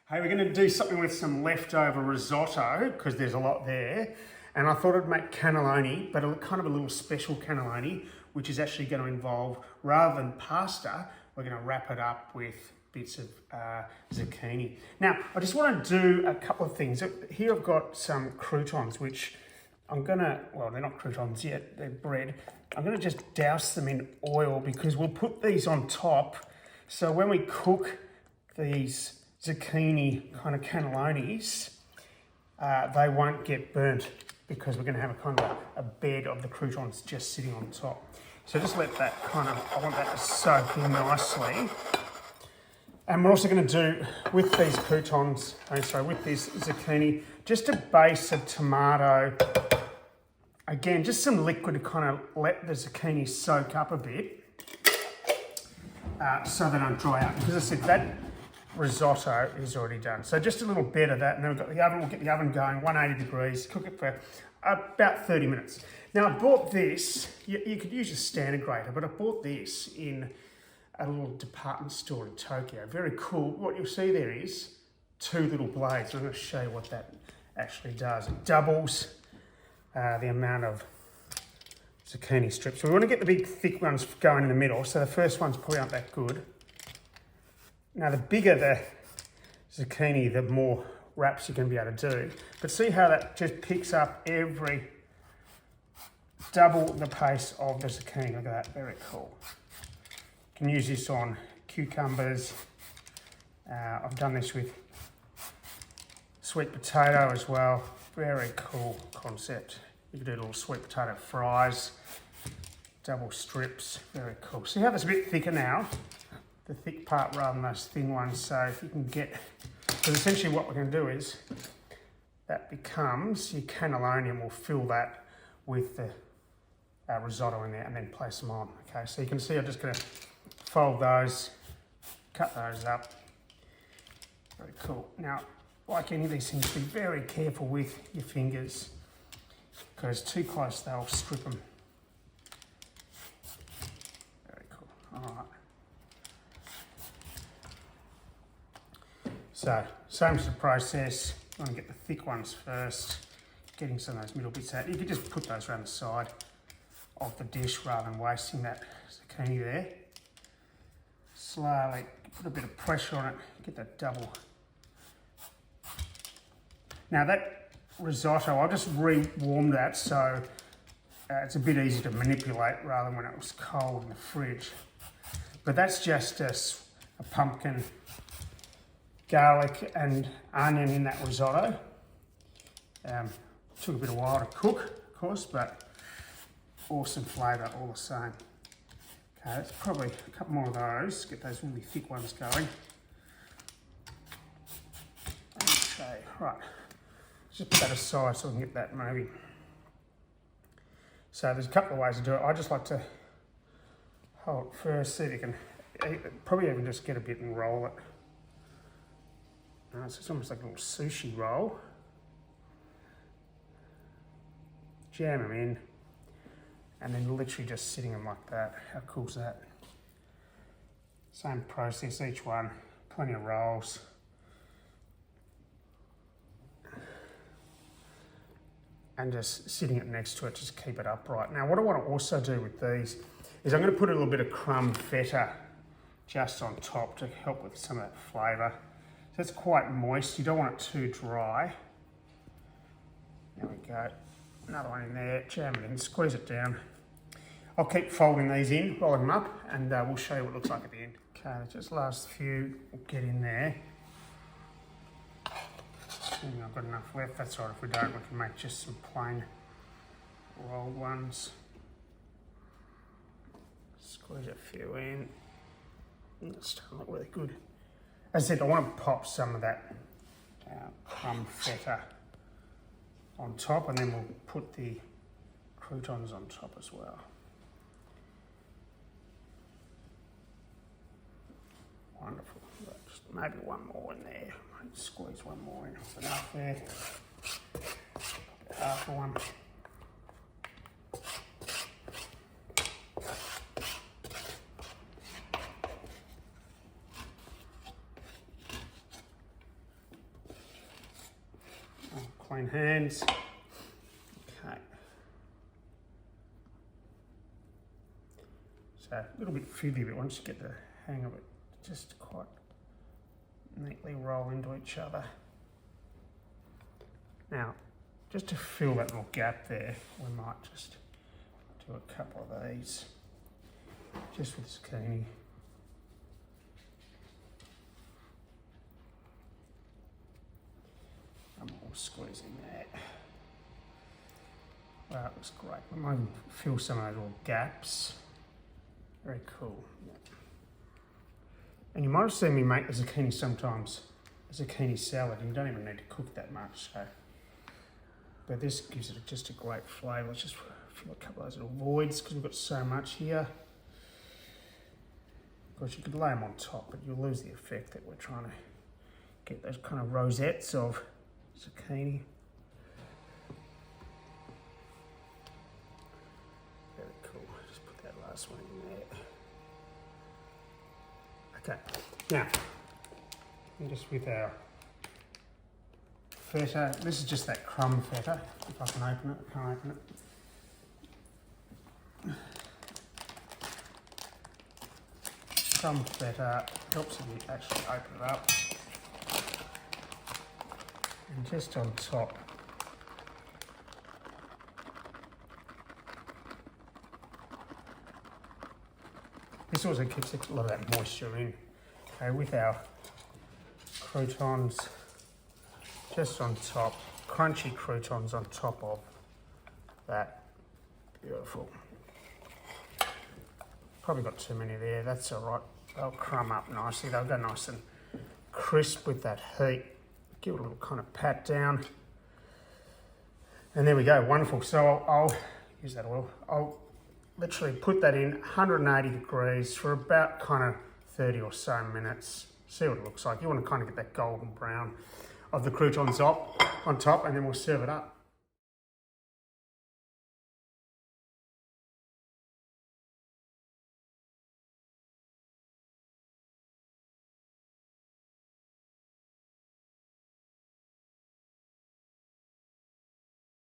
Hey, we're going to do something with some leftover risotto because there's a lot there. And I thought I'd make cannelloni, but kind of a little special cannelloni, which is actually going to involve, rather than pasta, we're going to wrap it up with bits of zucchini. Now, I just want to do a couple of things. Here I've got some croutons, which I'm going to, well, they're not croutons yet, they're bread. I'm going to just douse them in oil because we'll put these on top. So when we cook these zucchini kind of cannelonis, they won't get burnt because we're going to have a kind of a bed of the croutons just sitting on top. So just let that kind of, I want that to soak in nicely. And we're also going to do with these croutons, with this zucchini, just a base of tomato. Again, just some liquid to kind of let the zucchini soak up a bit so they don't dry out. Because as I said, that risotto is already done. So just a little bit of that, and then we've got the oven. We'll get the oven going, 180 degrees, cook it for about 30 minutes. Now I bought this, you could use a standard grater, but I bought this in a little department store in Tokyo. Very cool. What you'll see there is two little blades. I'm going to show you what that actually does. It doubles the amount of zucchini strips. So we want to get the big thick ones going in the middle. So the first ones probably aren't that good. Now the bigger the zucchini, the more wraps you're going to be able to do. But see how that just picks up double the pace of the zucchini. Look at that, very cool. You can use this on cucumbers. I've done this with sweet potato as well. Very cool concept. You can do little sweet potato fries, double strips, very cool. See how it's a bit thicker now? The thick part rather than those thin ones. So if you can get, because essentially what we're going to do is that becomes your cannelloni, and we'll fill that with the risotto in there and then place them on. Okay, so you can see I'm just going to fold those, cut those up. Very cool. Now, like any of these things, be very careful with your fingers because too close they'll strip them. Very cool. All right. So, same sort of process. You want to get the thick ones first, getting some of those middle bits out. You could just put those around the side of the dish rather than wasting that zucchini there. Slowly put a bit of pressure on it, get that double. Now that risotto, I'll just re-warm that so it's a bit easier to manipulate rather than when it was cold in the fridge. But that's just a pumpkin, garlic and onion in that risotto. Took a bit of while to cook, of course, but awesome flavour all the same. Okay, that's probably a couple more of those, get those really thick ones going. Okay, right, just put that aside so we can get that moving. So there's a couple of ways to do it. I just like to hold it first, see if you can, probably even just get a bit and roll it. So it's almost like a little sushi roll. Jam them in, and then literally just sitting them like that. How cool is that? Same process, each one, plenty of rolls. And just sitting it next to it, just keep it upright. Now what I want to also do with these is I'm going to put a little bit of crumb feta just on top to help with some of that flavour. So it's quite moist, you don't want it too dry. There we go. Another one in there, jam it in, squeeze it down. I'll keep folding these in, rolling them up, and we'll show you what it looks like at the end. Okay, just last few, we'll get in there. Assuming I've got enough left, that's all right. If we don't, we can make just some plain rolled ones. Squeeze a few in. It's starting to look really good. As I said, I want to pop some of that crumb feta on top, and then we'll put the croutons on top as well. Wonderful. Just maybe one more in there. Squeeze one more in. Enough there. Half of one. clean hands. Okay. So a little bit fiddly, but once you get the hang of it, just quite neatly roll into each other. Now, just to fill that little gap there, we might just do a couple of these, just with zucchini. I'm all squeezing that. Wow, that looks great. We might even fill some of those little gaps. Very cool. Yep. And you might have seen me make the zucchini sometimes, a zucchini salad, and you don't even need to cook that much. So. But this gives it just a great flavour. Let's just fill a couple of those little voids because we've got so much here. Of course, you could lay them on top, but you'll lose the effect that we're trying to get those kind of rosettes of zucchini. Very cool. Just put that last one in there. Okay, now, just with our feta, this is just that crumb feta, if I can open it, I can't open it. Crumb feta helps if you actually open it up. And just on top, this also keeps a lot of that moisture in. Okay, with our croutons just on top, crunchy croutons on top of that. Beautiful. Probably got too many there, that's all right. They'll crumb up nicely, they'll go nice and crisp with that heat. Give it a little kind of pat down. And there we go, wonderful. So I'll use that oil. I'll literally put that in 180 degrees for about kind of 30 or so minutes. See what it looks like. You want to kind of get that golden brown of the croutons on top, and then we'll serve it up.